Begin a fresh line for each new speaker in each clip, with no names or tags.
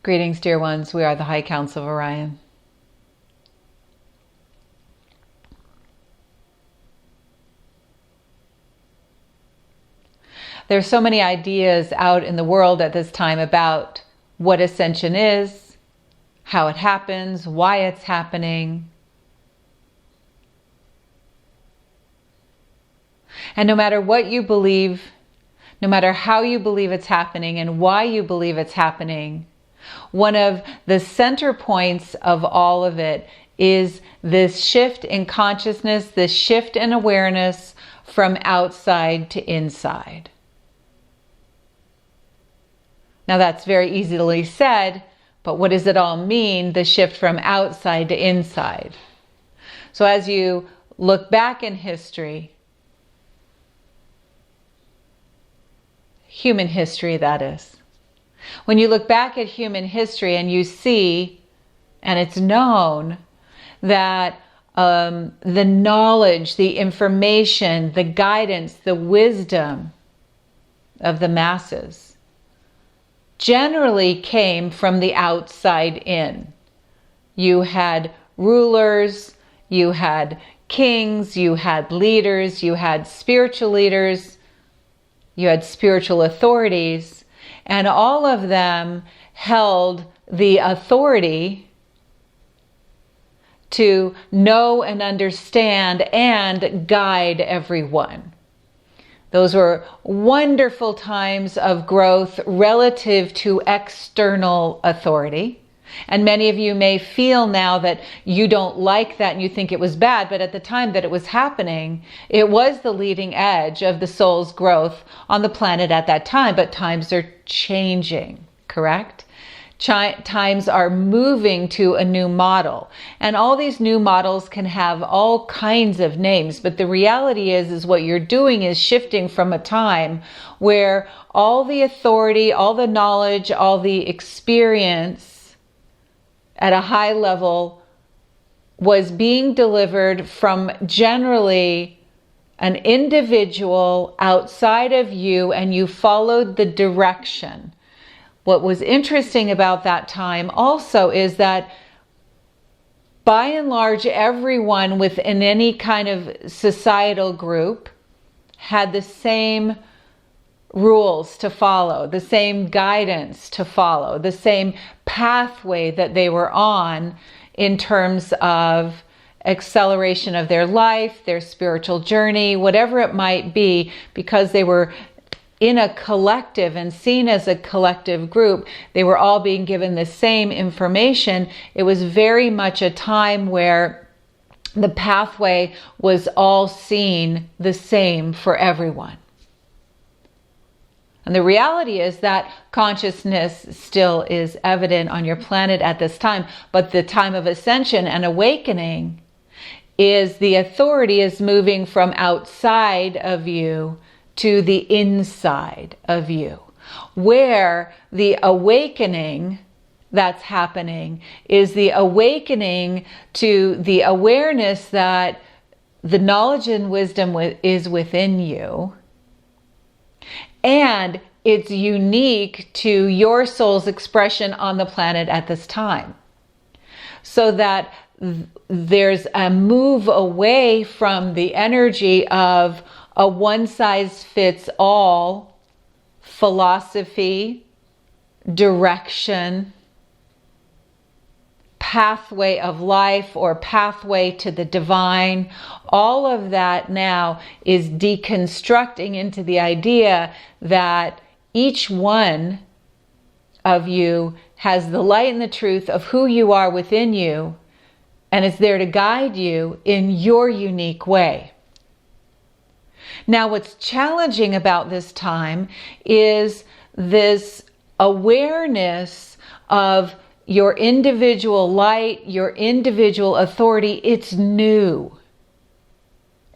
Greetings, dear ones. We are the High Council of Orion. There's so many ideas out in the world at this time about what Ascension is, how it happens, why it's happening. And no matter what you believe, no matter how you believe it's happening and why you believe it's happening, one of the center points of all of it is this shift in consciousness, this shift in awareness from outside to inside. Now that's very easily said, but what does it all mean, the shift from outside to inside? So as you look back in history, human history that is, when you look back at human history and you see, and it's known, that the knowledge, the information, the guidance, the wisdom of the masses generally came from the outside in. You had rulers, you had kings, you had leaders, you had spiritual leaders, you had spiritual authorities, and all of them held the authority to know and understand and guide everyone. Those were wonderful times of growth relative to external authority. And many of you may feel now that you don't like that and you think it was bad, but at the time that it was happening, it was the leading edge of the soul's growth on the planet at that time. But times are changing, correct? Times are moving to a new model. And all these new models can have all kinds of names, but the reality is what you're doing is shifting from a time where all the authority, all the knowledge, all the experience at a high level was being delivered from generally an individual outside of you, and you followed the direction. What was interesting about that time also is that by and large, everyone within any kind of societal group had the same rules to follow, the same guidance to follow, the same pathway that they were on in terms of acceleration of their life, their spiritual journey, whatever it might be, because they were in a collective and seen as a collective group. They were all being given the same information. It was very much a time where the pathway was all seen the same for everyone. And the reality is that consciousness still is evident on your planet at this time, but the time of ascension and awakening is the authority is moving from outside of you to the inside of you, where the awakening that's happening is the awakening to the awareness that the knowledge and wisdom is within you. And it's unique to your soul's expression on the planet at this time. So that there's a move away from the energy of a one-size-fits-all philosophy, direction, pathway of life or pathway to the divine. All of that now is deconstructing into the idea that each one of you has the light and the truth of who you are within you, and is there to guide you in your unique way. Now, what's challenging about this time is this awareness of your individual light, your individual authority. It's new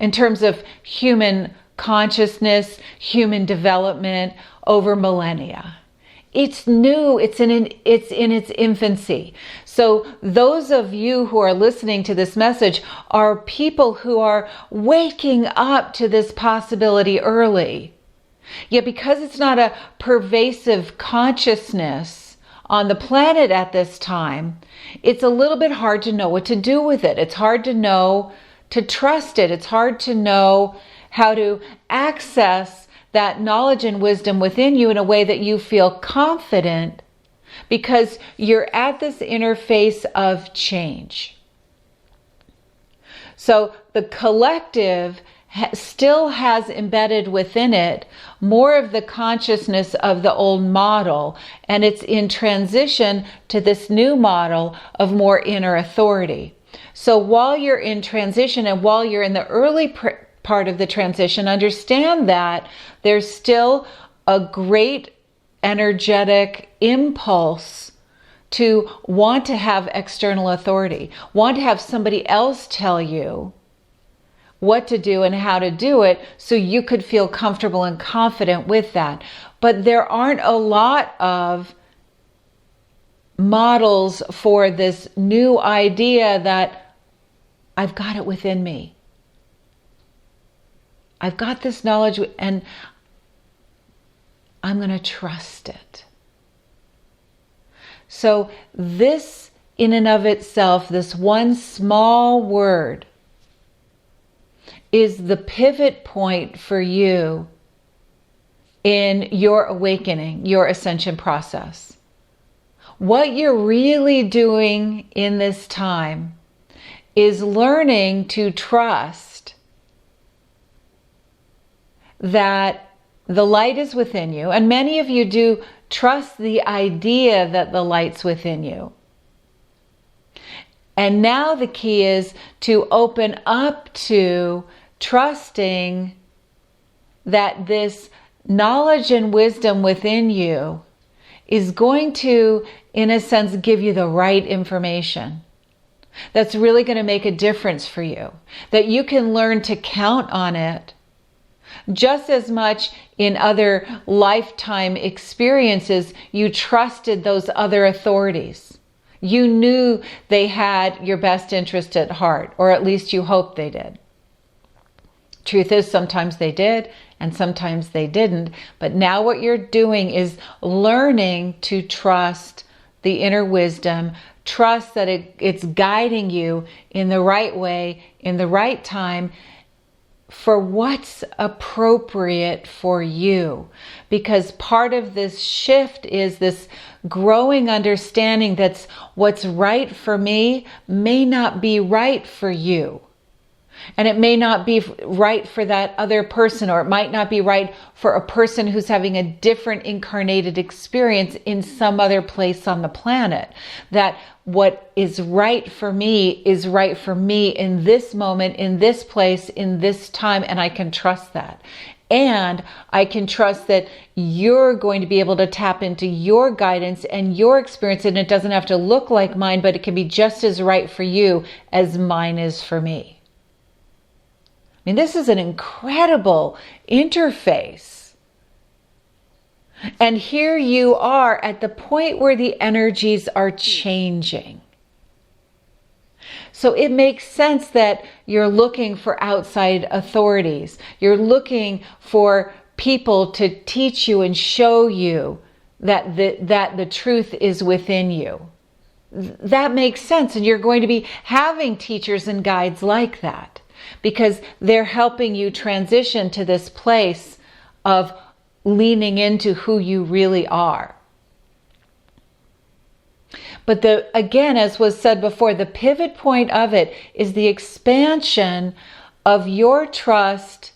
in terms of human consciousness, human development over millennia. It's new, it's in its infancy. So those of you who are listening to this message are people who are waking up to this possibility early. Yet because it's not a pervasive consciousness on the planet at this time, it's a little bit hard to know what to do with it. It's hard to know to trust it. It's hard to know how to access that knowledge and wisdom within you in a way that you feel confident, because you're at this interface of change. So the collective still has embedded within it more of the consciousness of the old model, and it's in transition to this new model of more inner authority. So while you're in transition and while you're in the early part of the transition, understand that there's still a great energetic impulse to want to have external authority, want to have somebody else tell you what to do and how to do it so you could feel comfortable and confident with that. But there aren't a lot of models for this new idea that I've got it within me. I've got this knowledge and I'm going to trust it. So this in and of itself, this one small word, is the pivot point for you in your awakening, your ascension process. What you're really doing in this time is learning to trust that the light is within you. And many of you do trust the idea that the light's within you. And now the key is to open up to trusting that this knowledge and wisdom within you is going to, in a sense, give you the right information that's really going to make a difference for you, that you can learn to count on it just as much in other lifetime experiences. You trusted those other authorities. You knew they had your best interest at heart, or at least you hoped they did. Truth is, sometimes they did and sometimes they didn't. But now what you're doing is learning to trust the inner wisdom, trust that it's guiding you in the right way, in the right time, for what's appropriate for you. Because part of this shift is this growing understanding that's what's right for me may not be right for you. And it may not be right for that other person, or it might not be right for a person who's having a different incarnated experience in some other place on the planet. That what is right for me is right for me in this moment, in this place, in this time, and I can trust that. And I can trust that you're going to be able to tap into your guidance and your experience, and it doesn't have to look like mine, but it can be just as right for you as mine is for me. I mean, this is an incredible interface. And here you are at the point where the energies are changing. So it makes sense that you're looking for outside authorities. You're looking for people to teach you and show you that the truth is within you. That makes sense. And you're going to be having teachers and guides like that, because they're helping you transition to this place of leaning into who you really are. But again, as was said before, the pivot point of it is the expansion of your trust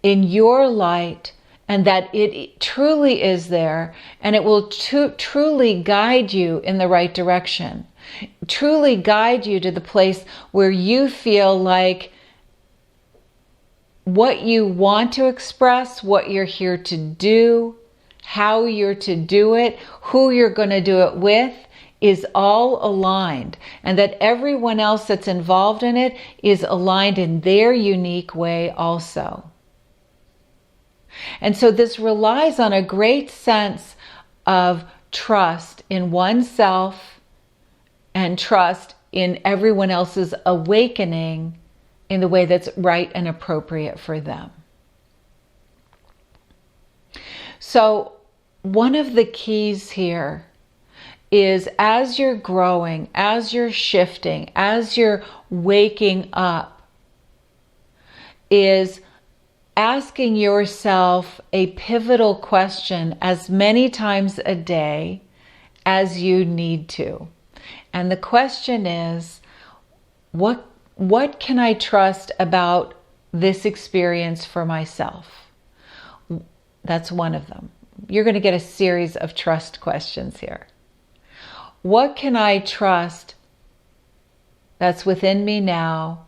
in your light, and that it truly is there, and it will truly guide you in the right direction. Truly guide you to the place where you feel like what you want to express, what you're here to do, how you're to do it, who you're going to do it with, is all aligned. And that everyone else that's involved in it is aligned in their unique way also. And so this relies on a great sense of trust in oneself and trust in everyone else's awakening in the way that's right and appropriate for them. So one of the keys here is as you're growing, as you're shifting, as you're waking up, is asking yourself a pivotal question as many times a day as you need to. And the question is, what can I trust about this experience for myself? That's one of them. You're going to get a series of trust questions here. What can I trust that's within me now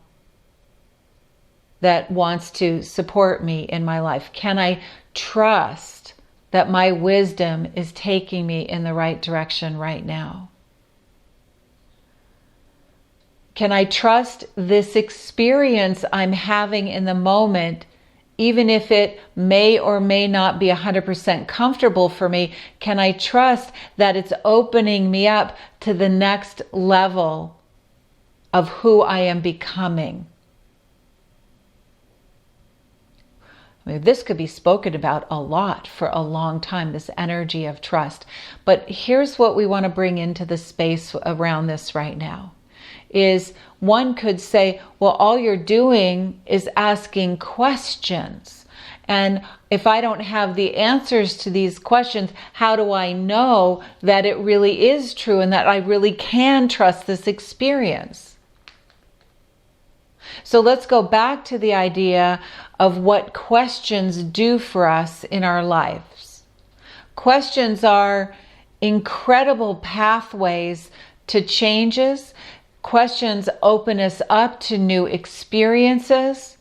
that wants to support me in my life? Can I trust that my wisdom is taking me in the right direction right now? Can I trust this experience I'm having in the moment, even if it may or may not be 100% comfortable for me? Can I trust that it's opening me up to the next level of who I am becoming? I mean, this could be spoken about a lot for a long time, this energy of trust. But here's what we want to bring into the space around this right now. Is one could say, well, all you're doing is asking questions. And if I don't have the answers to these questions, how do I know that it really is true and that I really can trust this experience? So let's go back to the idea of what questions do for us in our lives. Questions are incredible pathways to changes. Questions open us up to new experiences.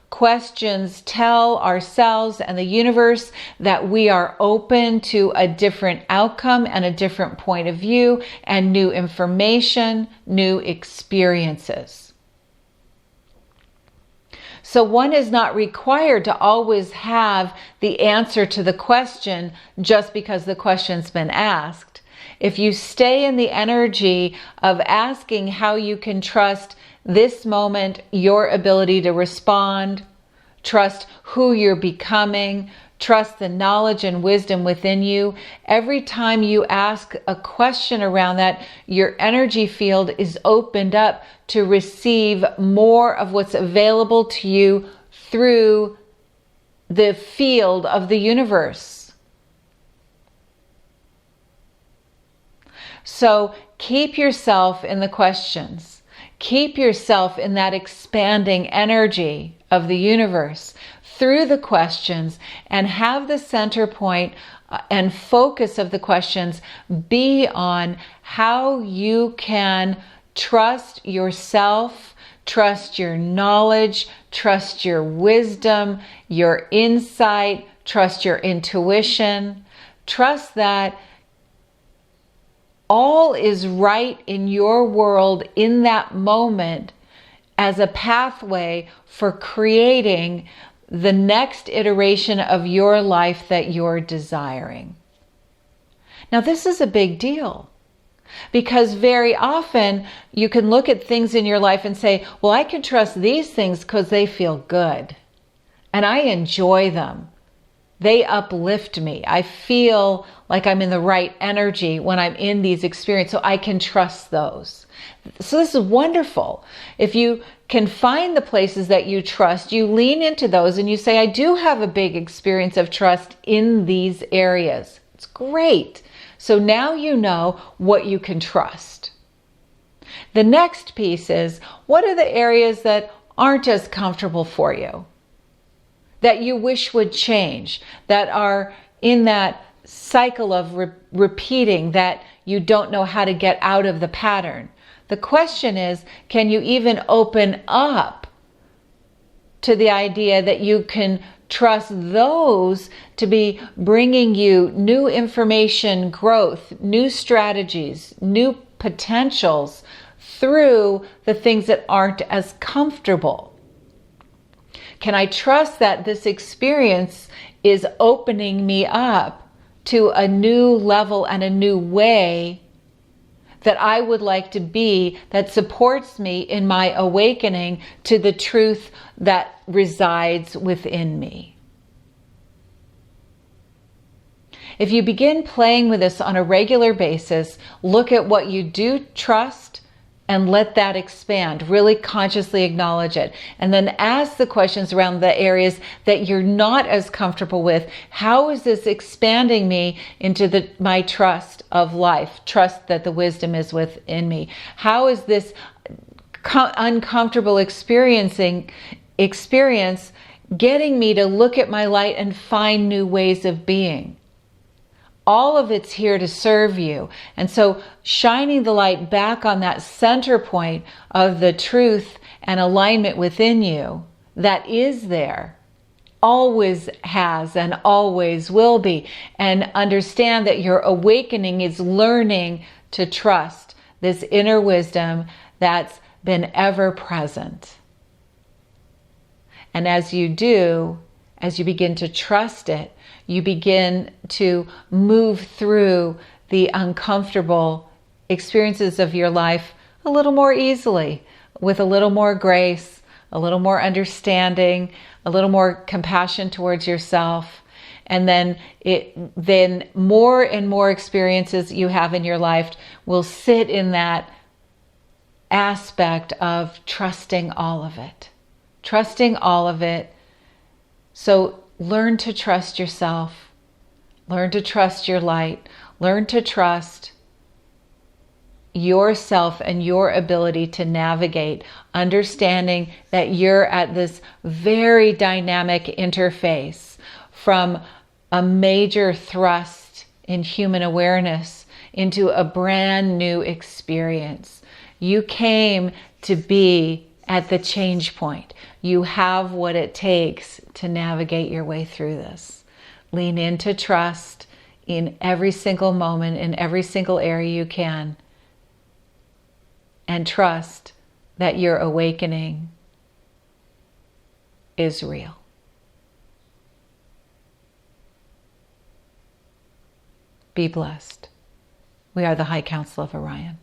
Questions tell ourselves and the universe that we are open to a different outcome and a different point of view and new information, new experiences. So one is not required to always have the answer to the question just because the question's been asked. If you stay in the energy of asking how you can trust this moment, your ability to respond, trust who you're becoming, trust the knowledge and wisdom within you, every time you ask a question around that, your energy field is opened up to receive more of what's available to you through the field of the universe. So keep yourself in the questions. Keep yourself in that expanding energy of the universe through the questions, and have the center point and focus of the questions be on how you can trust yourself, trust your knowledge, trust your wisdom, your insight, trust your intuition, trust that all is right in your world in that moment as a pathway for creating the next iteration of your life that you're desiring. Now, this is a big deal because very often you can look at things in your life and say, well, I can trust these things because they feel good and I enjoy them. They uplift me. I feel like I'm in the right energy when I'm in these experiences, so I can trust those. So this is wonderful. If you can find the places that you trust, you lean into those and you say, I do have a big experience of trust in these areas. It's great. So now you know what you can trust. The next piece is, what are the areas that aren't as comfortable for you, that you wish would change, that are in that cycle of repeating, that you don't know how to get out of the pattern? The question is, can you even open up to the idea that you can trust those to be bringing you new information, growth, new strategies, new potentials through the things that aren't as comfortable? Can I trust that this experience is opening me up to a new level and a new way that I would like to be, that supports me in my awakening to the truth that resides within me? If you begin playing with this on a regular basis, look at what you do trust and let that expand. Really consciously acknowledge it. And then ask the questions around the areas that you're not as comfortable with. How is this expanding me into my trust of life? Trust that the wisdom is within me. How is this uncomfortable experience getting me to look at my light and find new ways of being? All of it's here to serve you. And so shining the light back on that center point of the truth and alignment within you that is there, always has and always will be. And understand that your awakening is learning to trust this inner wisdom that's been ever present. And as you do, as you begin to trust it, you begin to move through the uncomfortable experiences of your life a little more easily, with a little more grace, a little more understanding, a little more compassion towards yourself. And then more and more experiences you have in your life will sit in that aspect of trusting all of it. Trusting all of it. So learn to trust yourself. Learn to trust your light. Learn to trust yourself and your ability to navigate, understanding that you're at this very dynamic interface from a major thrust in human awareness into a brand new experience. You came to be at the change point. You have what it takes to navigate your way through this. Lean into trust in every single moment, in every single area you can. And trust that your awakening is real. Be blessed. We are the High Council of Orion.